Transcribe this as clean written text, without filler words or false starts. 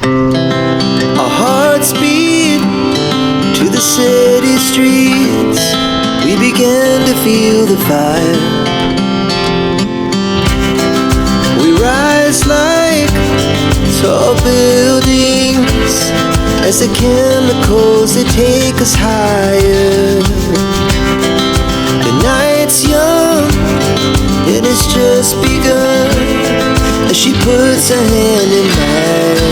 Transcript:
Our hearts beat to the city streets. We began to feel the fire. We rise like tall buildings as the chemicals they take us higher. The night's young, it has just begun as she puts her hand in mine.